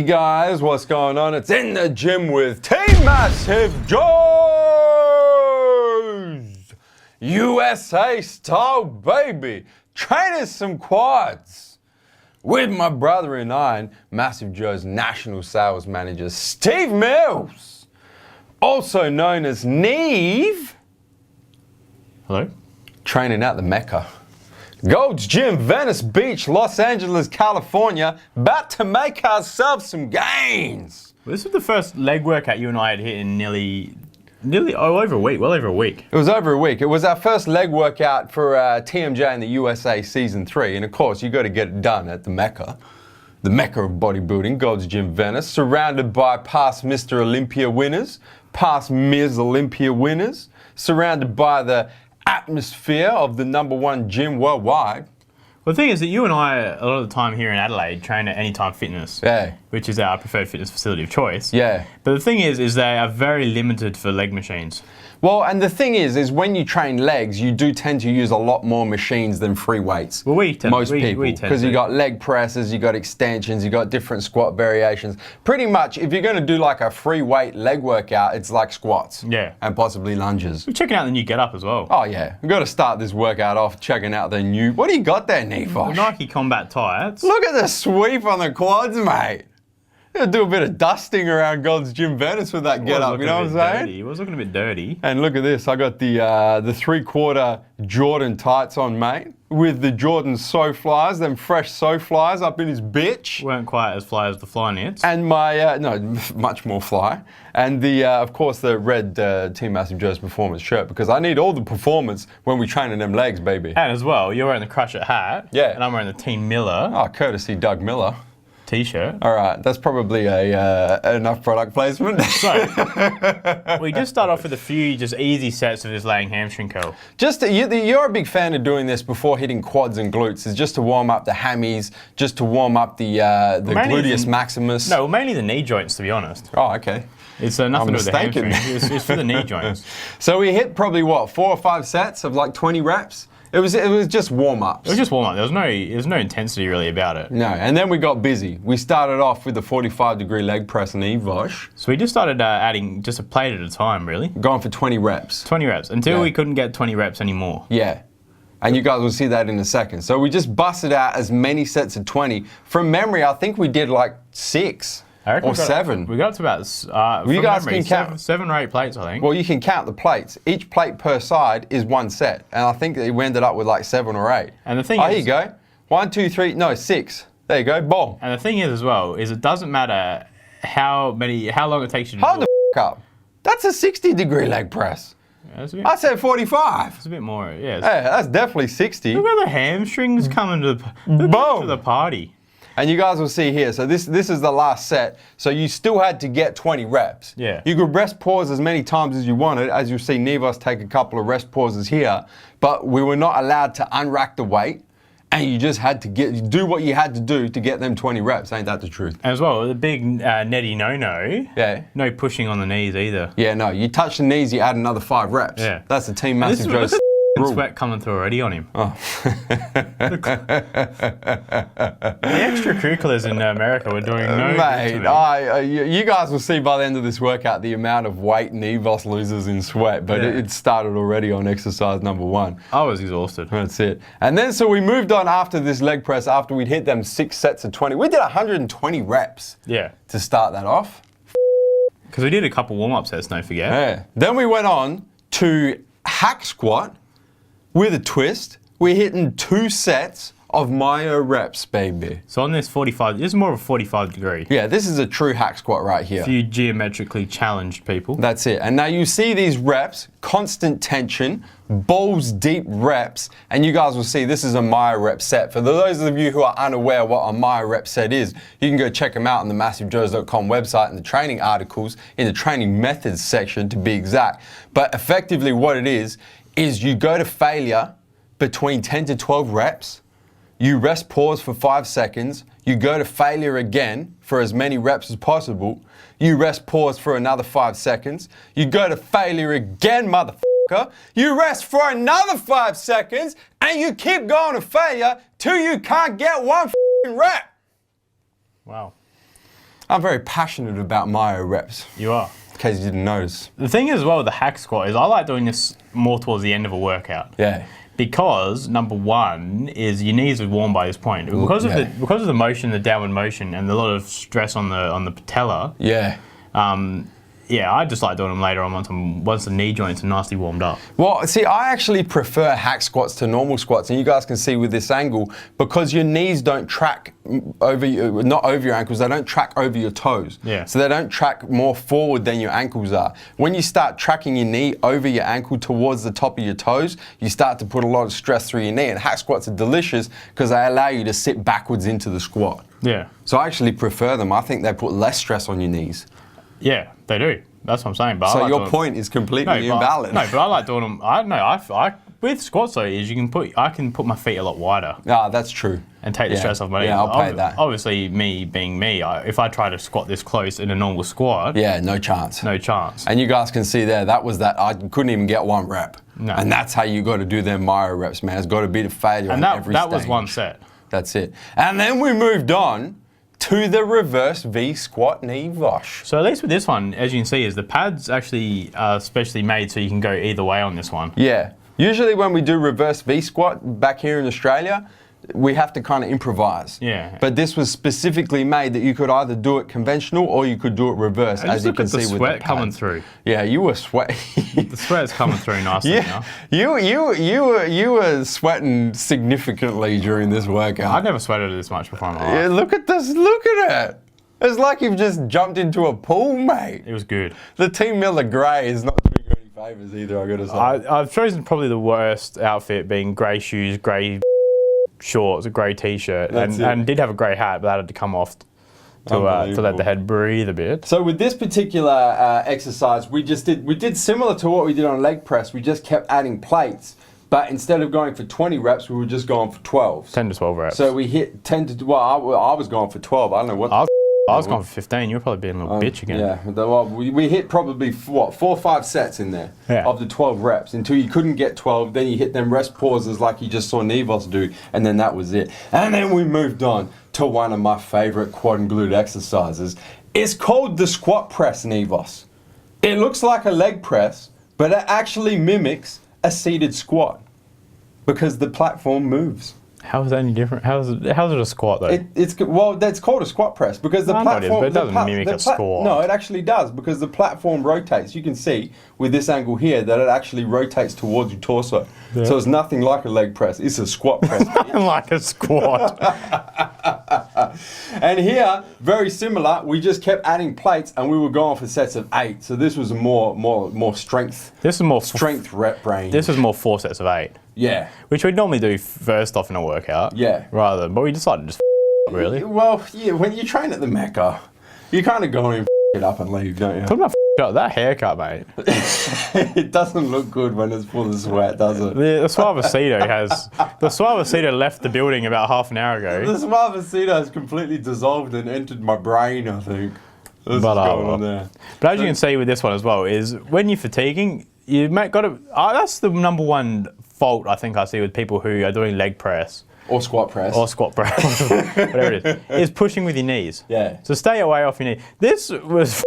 guys, what's going on? It's In the Gym with Team MassiveJoes! USA style, baby! Training some quads! With my brother and I, MassiveJoe's National Sales Manager, Steve Mills! Also known as Neve. Hello? Training at the Mecca. Gold's Gym, Venice Beach, Los Angeles, California, about to make ourselves some gains. Well, this was the first leg workout you and I had hit in nearly over a week, well over a week. It was over a week. It was our first leg workout for TMJ in the USA Season 3. And of course, you got to get it done at the Mecca of bodybuilding, Gold's Gym, Venice, surrounded by past Mr. Olympia winners, past Ms. Olympia winners, surrounded by the atmosphere of the #1 gym worldwide. Well, the thing is that you and I, a lot of the time here in Adelaide, train at Anytime Fitness, which is our preferred fitness facility of choice. Yeah. But the thing is they are very limited for leg machines. Well, and the thing is when you train legs, you do tend to use a lot more machines than free weights. Well, most people, because you got leg presses, you got extensions, you got different squat variations. Pretty much, if you're going to do like a free weight leg workout, it's like squats. Yeah. And possibly lunges. We're checking out the new Get-Up as well. Oh yeah, we've got to start this workout off checking out the new. What do you got there, Neve? Nike Combat tights. Look at the sweep on the quads, mate. Gonna do a bit of dusting around Gold's Gym Venice with that Get-Up, you know what I'm saying? It was looking a bit dirty. And look at this, I got the 3/4 Jordan tights on, mate, with the Jordan SoFlies, them fresh SoFlies up in his bitch. Weren't quite as fly as the fly knits. And my, no, much more fly. And the, of course, the red Team MassiveJoes Performance shirt, because I need all the performance when we train in them legs, baby. And as well, you're wearing the Crush It hat. Yeah. And I'm wearing the Team Miller. Oh, courtesy Doug Miller. T-shirt. All right, that's probably enough product placement. So, we just start off with a few just easy sets of this laying hamstring curl. You're a big fan of doing this before hitting quads and glutes, is just to warm up the hammies, just to warm up the gluteus maximus. No, mainly the knee joints, to be honest. Oh, okay. It's nothing to do with the hamstring. It's for the knee joints. So we hit probably, what, 4 or 5 sets of like 20 reps? It was just warm-ups. It was just warm-up. There was no intensity really about it. No, and then we got busy. We started off with the 45-degree leg press and EVOSH. So we just started adding just a plate at a time, really. Going for 20 reps. 20 reps, until we couldn't get 20 reps anymore. Yeah. And you guys will see that in a second. So we just busted out as many sets of 20. From memory, I think we did like 6. Or 7. We got up to about, you guys can count 7 or 8 plates, I think. Well, you can count the plates. Each plate per side is 1 set. And I think that we ended up with like 7 or 8. And the thing here you go. 1, 2, 3, no, 6. There you go, boom. And the thing is as well, is it doesn't matter how long it takes you to Hold the up. That's a 60-degree leg press. Yeah, I said 45. It's a bit more, yeah. Hey, that's definitely 60. Look at the hamstrings coming to the party. And you guys will see here, so this is the last set, so you still had to get 20 reps. Yeah. You could rest pause as many times as you wanted. As you'll see Nevos take a couple of rest pauses here, but we were not allowed to unrack the weight, and you just had to do what you had to do to get them 20 reps. Ain't that the truth? As well, the big netty no-no. Yeah. No pushing on the knees either. Yeah, no, you touch the knees, you add another 5 reps. Yeah. That's the Team MassiveJoes. Sweat coming through already on him. Oh. The extracurriculars in America were doing no good to me. You guys will see by the end of this workout the amount of weight Nevos loses in sweat, but it started already on exercise #1. I was exhausted. That's it. And then so we moved on after this leg press, after we'd hit them 6 sets of 20. We did 120 reps to start that off. Because we did a couple warm-up sets, don't forget. Yeah. Then we went on to hack squat with a twist. We're hitting 2 sets of myo reps, baby. So on this 45, this is more of a 45 degree. Yeah, this is a true hack squat right here. For you geometrically challenged people. That's it. And now you see these reps, constant tension, balls deep reps, and you guys will see this is a myo rep set. For those of you who are unaware what a myo rep set is, you can go check them out on the MassiveJoes.com website in the training articles, in the training methods section to be exact. But effectively what it is you go to failure between 10 to 12 reps, you rest pause for 5 seconds, you go to failure again for as many reps as possible, you rest pause for another 5 seconds, you go to failure again, motherfucker, you rest for another 5 seconds, and you keep going to failure till you can't get 1 rep. Wow. I'm very passionate about myo reps. You are. In case you didn't notice. The thing as well with the hack squat is I like doing this more towards the end of a workout. Yeah. Because number one is your knees are warm by this point. Because of the motion, the downward motion, and a lot of stress on the patella. Yeah. Yeah, I just like doing them later on once the knee joints are nicely warmed up. Well, see, I actually prefer hack squats to normal squats, and you guys can see with this angle, because your knees don't track over you, not over your ankles, they don't track over your toes. Yeah. So they don't track more forward than your ankles are. When you start tracking your knee over your ankle towards the top of your toes, you start to put a lot of stress through your knee, and hack squats are delicious because they allow you to sit backwards into the squat. Yeah. So I actually prefer them. I think they put less stress on your knees. Yeah, they do. That's what I'm saying. But so I like your point is completely invalid. No, but I like doing them. I with squats though is I can put my feet a lot wider. Ah, that's true. And take the stress off my knees. Yeah, I'll pay that. Obviously, me being me, if I try to squat this close in a normal squat, yeah, no chance. No chance. And you guys can see there, that was that. I couldn't even get one rep. No. And that's how you got to do them myo reps, man. It's got to be the failure on every stage. And that was one set. That's it. And then we moved on to the reverse V squat knee wash. So at least with this one, as you can see, is the pads actually are specially made so you can go either way on this one. Yeah. Usually when we do reverse V squat back here in Australia, we have to kind of improvise. Yeah. But this was specifically made that you could either do it conventional or you could do it reverse, as you can see with the sweat pads. coming through. Yeah, you were sweating. The sweat's coming through nicely now. You were sweating significantly during this workout. I've never sweated this much before in my life. Yeah, look at this. Look at it. It's like you've just jumped into a pool, mate. It was good. The Team Miller Grey is not doing you any favours either, I gotta say. I've chosen probably the worst outfit, being grey shoes, grey shorts, a grey t-shirt, and did have a grey hat, but that had to come off to let the head breathe a bit. So with this particular exercise, we did similar to what we did on leg press. We just kept adding plates, but instead of going for 20 reps, we were just going for 12. 10 to 12 reps. So we hit 10 to, well, I was going for 12. I don't know what. I was going for 15. You were probably being a little bitch again. Yeah, well, we hit probably, 4 or 5 sets in there of the 12 reps until you couldn't get 12. Then you hit them rest pauses like you just saw Neve do, and then that was it. And then we moved on to one of my favorite quad and glute exercises. It's called the squat press, Neve. It looks like a leg press, but it actually mimics a seated squat because the platform moves. How is that any different? How's it a squat though? It's called a squat press because the platform. But it doesn't mimic a squat. No, it actually does because the platform rotates. You can see with this angle here that it actually rotates towards your torso. Yeah. So it's nothing like a leg press. It's a squat press. Nothing like a squat. And here, very similar. We just kept adding plates and we were going for sets of 8. So this was more strength. This is more strength rep range. This was more 4 sets of 8. Yeah. Which we'd normally do first off in a workout. Yeah. But we decided to just really. Well, yeah, when you train at the Mecca, you kind of go in, it up and leave, don't you? Talking about that haircut, mate. It doesn't look good when it's full of sweat, does it? The Suavecito left the building about half an hour ago. The Suavecito has completely dissolved and entered my brain, I think. But as you can see with this one as well, is when you're fatiguing, you got to. That's the number one fault I think I see with people who are doing leg press. Or squat press. Whatever it is pushing with your knees. Yeah. So stay away off your knees. This was,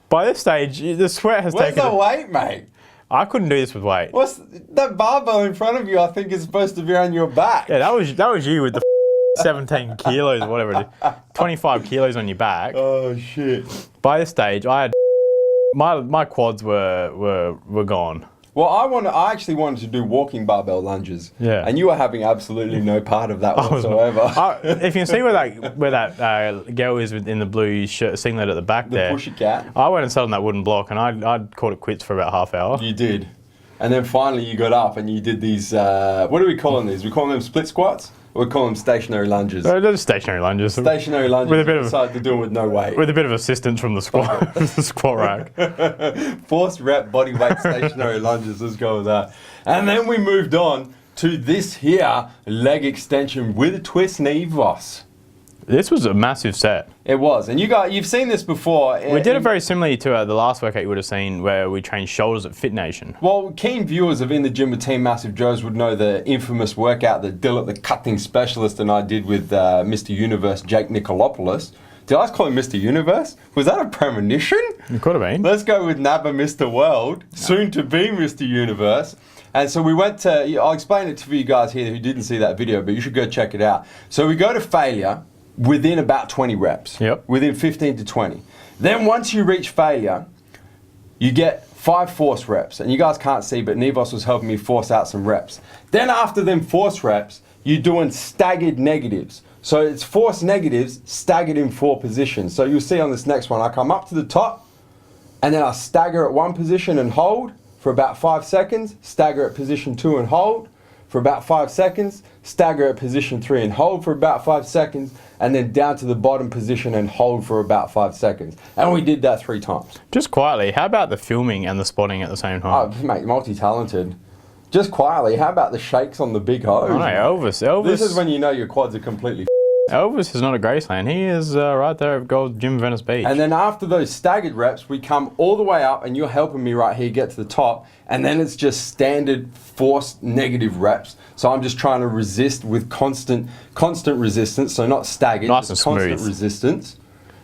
by this stage, the sweat has taken... Where's the weight, mate? I couldn't do this with weight. What's that barbell in front of you? I think is supposed to be on your back. Yeah, that was you with the 17 kilos or whatever it is. 25 kilos on your back. Oh, shit. By this stage, I had... My quads were gone. Well, I actually wanted to do walking barbell lunges. Yeah. And you were having absolutely no part of that whatsoever. If you can see where that girl is in the blue shirt, singlet at the back there. The pussycat. I went and sat on that wooden block and I'd called it quits for about half hour. You did. And then finally you got up and you did these, what are we calling these? We call them split squats? Or we call them stationary lunges? They're just stationary lunges. Stationary lunges. With a bit of decided to do it with no weight. With a bit of assistance from the squat, the squat rack. Forced rep body weight stationary lunges. Let's go with that. And then we moved on to this here leg extension with a twist knee Voss. This was a massive set. It was, and you've seen this before. We did it very similarly to the last workout you would have seen where we trained shoulders at Fit Nation. Well, keen viewers of In the Gym with Team MassiveJoes would know the infamous workout that Dillett, the cutting specialist, and I did with Mr. Universe, Jake Nicolopoulos. Did I just call him Mr. Universe? Was that a premonition? It could have been. Let's go with Nabba Mr. World, soon to be Mr. Universe. And so we went to, I'll explain it to you guys here who didn't see that video, but you should go check it out. So we go to failure within about 20 reps. Yep. Within 15 to 20. Then once you reach failure, you get 5 force reps. And you guys can't see, but Neve was helping me force out some reps. Then after them force reps, you're doing staggered negatives. So it's force negatives staggered in 4 positions. So you'll see on this next one, I come up to the top, and then I stagger at 1 position and hold for about 5 seconds, stagger at position 2 and hold for about 5 seconds, stagger at position 3 and hold for about 5 seconds, and then down to the bottom position and hold for about 5 seconds. And we did that 3 times. Just quietly, how about the filming and the spotting at the same time? Oh, mate, multi-talented. Just quietly, how about the shakes on the big hose? Oh, no, Elvis. This is when you know your quads are completely Elvis is not a Graceland. He is right there at Gold Gym Venice Beach. And then after those staggered reps, we come all the way up, and you're helping me right here get to the top. And then it's just standard forced negative reps. So I'm just trying to resist with constant resistance. So not staggered, nice just and constant smooth resistance.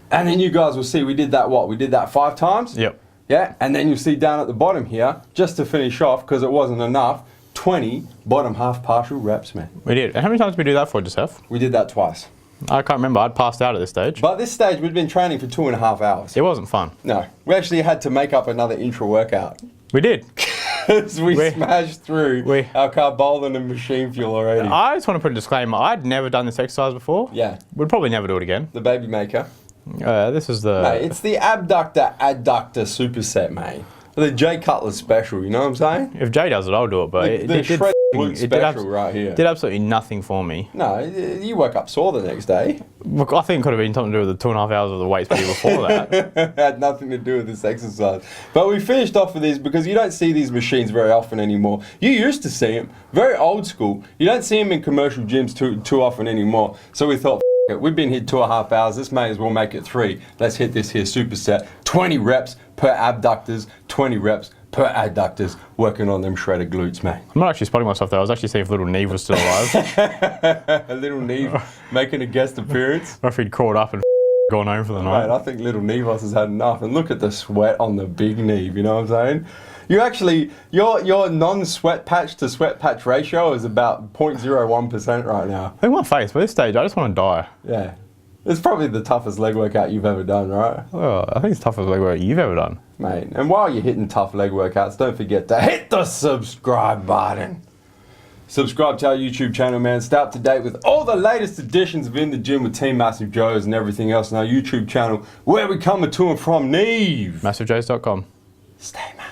And then you guys will see we did that what? We did that 5 times? Yep. Yeah, and then you'll see down at the bottom here, just to finish off, because it wasn't enough, 20 bottom half partial reps, man. We did. And how many times did we do that for, Joseph? We did that twice. I can't remember. I'd passed out at this stage. But this stage, we'd been training for 2.5 hours. It wasn't fun. No. We actually had to make up another intra workout. We did. Because we smashed through our carbolin and machine fuel already. I just want to put a disclaimer. I'd never done this exercise before. Yeah. We'd probably never do it again. The baby maker. This is the... Mate, it's the abductor adductor superset, mate. The Jay Cutler special, you know what I'm saying? If Jay does it, I'll do it. But the shred glute special right here. Did absolutely nothing for me. No, you woke up sore the next day. Look, I think it could have been something to do with the 2.5 hours of the weights before that. Had nothing to do with this exercise. But we finished off with these because you don't see these machines very often anymore. You used to see them, very old school. You don't see them in commercial gyms too often anymore. So we thought, we've been here 2.5 hours, this may as well make it 3. Let's hit this here superset. 20 reps per abductors, 20 reps per adductors, working on them shredded glutes, mate. I'm not actually spotting myself there. I was actually seeing if little Neve was still alive. Little Neve making a guest appearance. Or if he'd crawled up and gone home for the night. Mate, I think little Nevos has had enough. And look at the sweat on the big Neve, you know what I'm saying? You actually, your non-sweat patch to sweat patch ratio is about 0.01% right now. Look at my face. By this stage, I just want to die. Yeah. It's probably the toughest leg workout you've ever done, right? Well, I think it's the toughest leg workout you've ever done. Mate, and while you're hitting tough leg workouts, don't forget to hit the subscribe button. Subscribe to our YouTube channel, man. Stay up to date with all the latest editions of In the Gym with Team MassiveJoes and everything else on our YouTube channel, where we come to and from Neve. MassiveJoes.com. Stay, man.